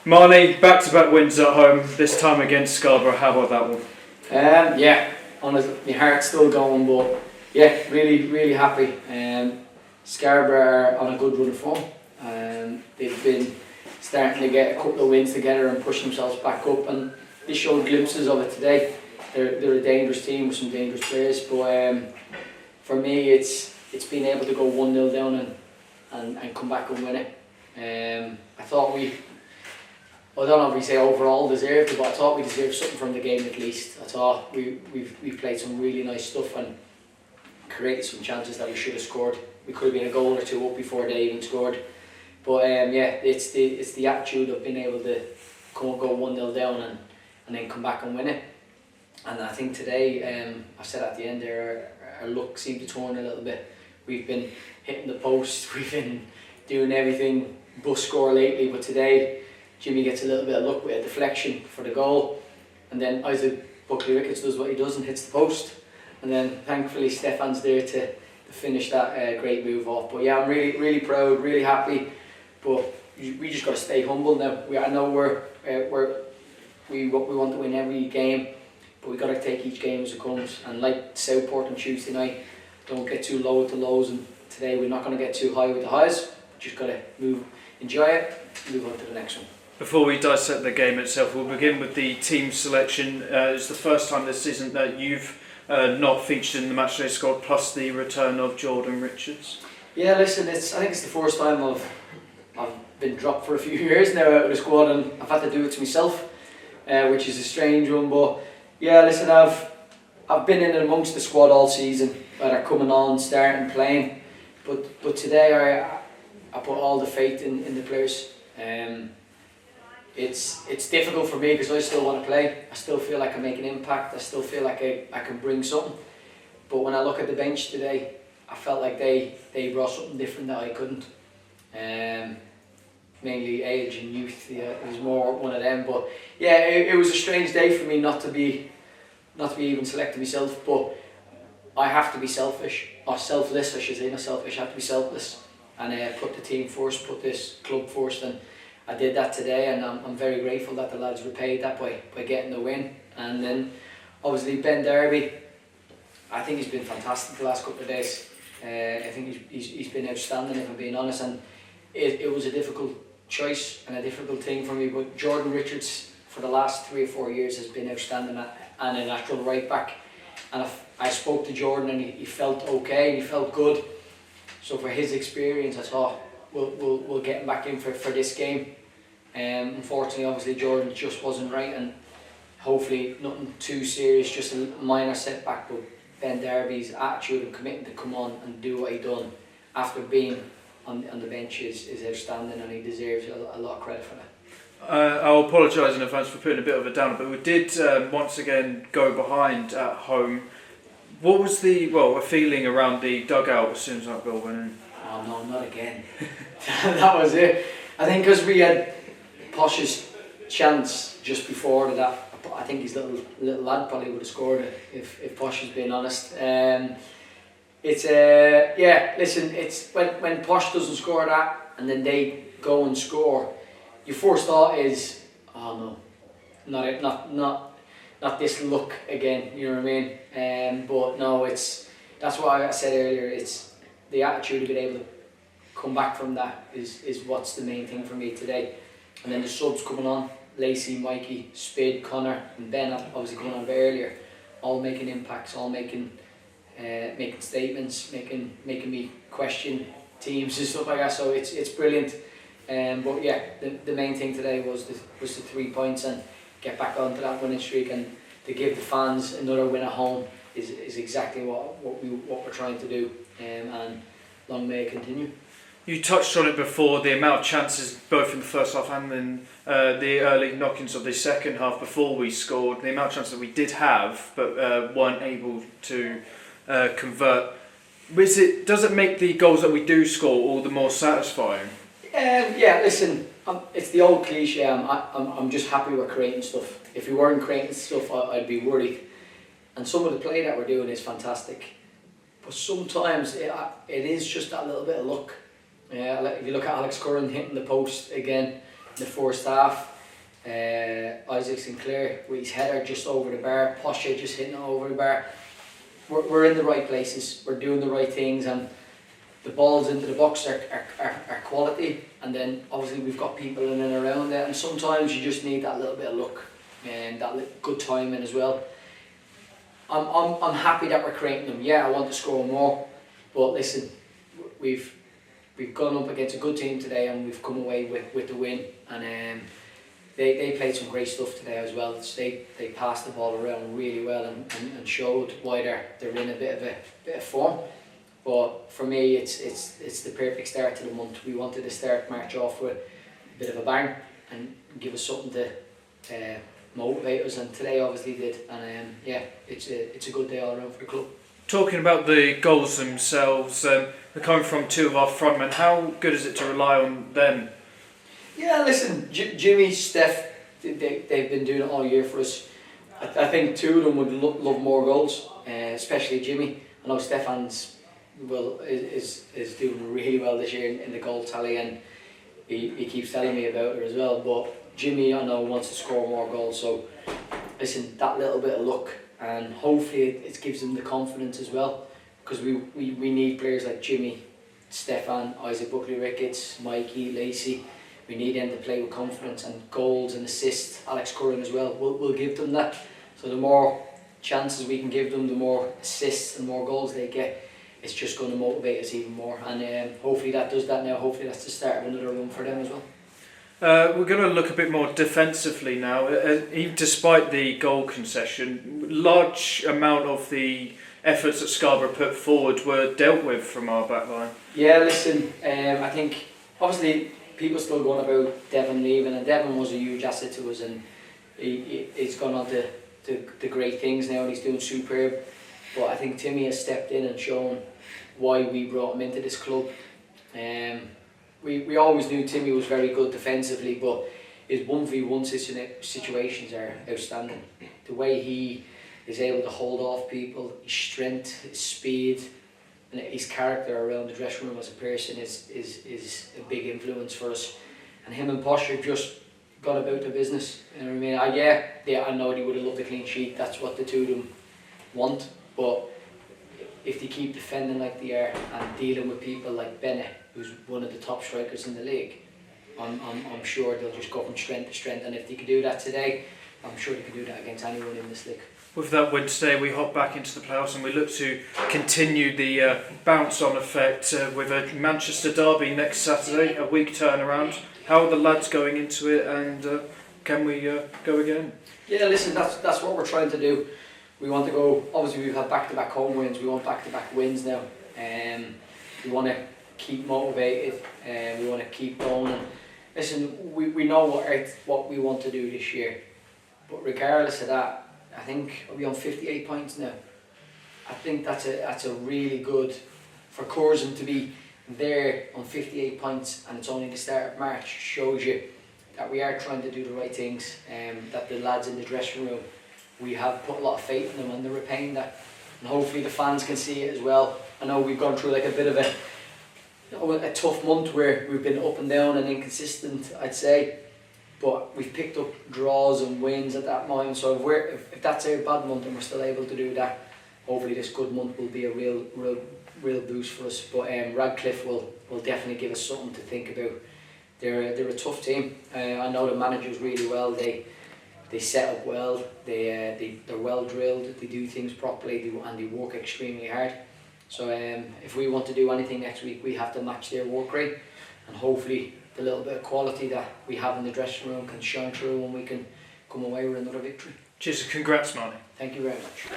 Marnie, back-to-back wins at home, this time against Scarborough. How about that one? Yeah, honestly, my heart's still going, but yeah, really happy. Scarborough are on a good run of form. They've been starting to get a couple of wins together and push themselves back up, and they showed glimpses of it today. They're a dangerous team with some dangerous players, but for me, it's being able to go 1-0 down and come back and win it. I thought I don't know if we say overall deserved it, but I thought we deserved something from the game at least. I thought we played some really nice stuff and created some chances that we should have scored. We could have been a goal or two up before they even scored. But yeah, it's the attitude of being able to go 1-0 down and then come back and win it. And I think today, I said at the end there, our luck seemed to turn a little bit. We've been hitting the post, we've been doing everything but score lately, but today Jimmy gets a little bit of luck with a deflection for the goal, and then Isaac Buckley-Ricketts does what he does and hits the post, and then thankfully Stefan's there to finish that great move off. But yeah, I'm really proud, really happy, but we just got to stay humble now. I know we want to win every game, but we got to take each game as it comes, and like Southport on Tuesday night, don't get too low with the lows, and today we're not going to get too high with the highs. Just got to enjoy it, move on to the next one. Before we dissect the game itself, we'll begin with the team selection. It's the first time this season that you've not featured in the matchday squad, plus the return of Jordan Richards. Yeah, listen, I think it's the first time I've been dropped for a few years now out of the squad, and I've had to do it to myself, which is a strange one. But yeah, listen, I've been in and amongst the squad all season, whether coming on, starting, playing. But today I put all the faith in the players. It's difficult for me because I still want to play. I still feel like I make an impact. I still feel like I can bring something. But when I look at the bench today, I felt like they brought something different that I couldn't. Mainly age and youth. Yeah, it was more one of them. But yeah, it was a strange day for me not to be even selecting myself. But I have to be selfish, or selfless, I should say. Not selfish. I have to be selfless and put the team first, put this club first, and I did that today, and I'm very grateful that the lads repaid that by getting the win. And then obviously Ben Derby, I think he's been fantastic the last couple of days. I think he's been outstanding, if I'm being honest, and it was a difficult choice and a difficult thing for me, but Jordan Richards for the last 3 or 4 years has been outstanding and a natural right back, and I spoke to Jordan and he felt okay and he felt good. So for his experience, I thought we'll get him back in for this game. Unfortunately, obviously Jordan just wasn't right, and hopefully nothing too serious, just a minor setback. But Ben Derby's attitude and commitment to come on and do what he done after being on the bench is outstanding, and he deserves a lot of credit for that. I'll apologise in advance for putting a bit of a downer, but we did once again go behind at home. What was a feeling around the dugout as soon as that goal went in? Oh no, not again. That was it. I think because we had Posh's chance just before that, I think his little lad probably would have scored it if Posh has been honest. It's listen, it's when Posh doesn't score that and then they go and score, your first thought is, oh no, not this look again, you know what I mean? But no, that's why I said earlier, it's the attitude of being able to come back from that is what's the main thing for me today. And then the subs coming on, Lacey, Mikey, Spid, Connor and Ben obviously coming on a bit earlier, all making impacts, all making statements, making me question teams and stuff like that. So it's brilliant. But yeah, the main thing today was the 3 points and get back onto that winning streak, and to give the fans another win at home is exactly what we're trying to do, and long may it continue. You touched on it before, the amount of chances both in the first half and in the early knockings of the second half before we scored, the amount of chances that we did have but weren't able to convert. Does it make the goals that we do score all the more satisfying? Yeah, listen, it's the old cliche, I'm just happy we're creating stuff. If we weren't creating stuff, I'd be worried. And some of the play that we're doing is fantastic. But sometimes it is just that little bit of luck. If you look at Alex Curran hitting the post again in the first half, Isaac Sinclair with his header just over the bar, Posher just hitting it over the bar. We're in the right places, we're doing the right things, and the balls into the box are quality, and then obviously we've got people in and around there, and sometimes you just need that little bit of luck and that good timing as well. I'm happy that we're creating them. Yeah, I want to score more, but listen, we've gone up against a good team today and we've come away with the win, and they played some great stuff today as well. They passed the ball around really well and showed why they're in a bit of form. But for me, it's the perfect start to the month. We wanted to start March off with a bit of a bang and give us something to motivate us, and today obviously did. And yeah, it's a good day all around for the club. Talking about the goals themselves, they're coming from two of our frontmen. How good is it to rely on them? Yeah, listen, Jimmy, Steph, they've been doing it all year for us. I think two of them would love more goals, especially Jimmy. I know Stefan's is doing really well this year in the goal tally, and he keeps telling me about it as well. But Jimmy, I know, wants to score more goals. So listen, that little bit of luck, and hopefully it gives them the confidence as well, because we need players like Jimmy, Stefan, Isaac Buckley-Ricketts, Mikey, Lacey. We need them to play with confidence, and goals and assists. Alex Curran as well. We'll give them that. So the more chances we can give them, the more assists and more goals they get. It's just going to motivate us even more, and hopefully that does that now. Hopefully that's the start of another run for them as well. We're going to look a bit more defensively now. Even despite the goal concession, large amount of the efforts that Scarborough put forward were dealt with from our back line. Yeah, listen, I think obviously people still going about Devon leaving, and Devon was a huge asset to us, and he's gone on to great things now, and he's doing superb. But I think Timmy has stepped in and shown why we brought him into this club. We always knew Timmy was very good defensively, but his 1v1 situations are outstanding. The way he is able to hold off people, his strength, his speed, and his character around the dressing room as a person is a big influence for us. And him and Posher just got about the business. You know what I mean? I know they would have loved a clean sheet. That's what the two of them want. But if they keep defending like they are and dealing with people like Bennett, who's one of the top strikers in the league, I'm sure they'll just go from strength to strength. And if they can do that today, I'm sure they can do that against anyone in this league. With that win today, we hop back into the playoffs and we look to continue the bounce-on effect with a Manchester derby next Saturday, a week turnaround. How are the lads going into it, and can we go again? Yeah, listen, that's what we're trying to do. We want to go, obviously we've had back-to-back home wins, we want back-to-back wins now. We want to keep motivated, we want to keep going. And listen, we know what we want to do this year, but regardless of that, I think we're on 58 points now. I think that's a really good, for Curzon to be there on 58 points, and it's only the start of March, shows you that we are trying to do the right things, that the lads in the dressing room, we have put a lot of faith in them, and they're repaying that, and hopefully the fans can see it as well. I know we've gone through like a bit of a tough month where we've been up and down and inconsistent, I'd say, but we've picked up draws and wins at that moment. So if that's a bad month and we're still able to do that, hopefully this good month will be a real boost for us. But Radcliffe will definitely give us something to think about. They're a tough team. I know the managers really well. They set up well. They're well drilled. They do things properly, and they work extremely hard. So if we want to do anything next week, we have to match their work rate, and hopefully the little bit of quality that we have in the dressing room can shine through, and we can come away with another victory. Cheers, congrats, Marty. Thank you very much.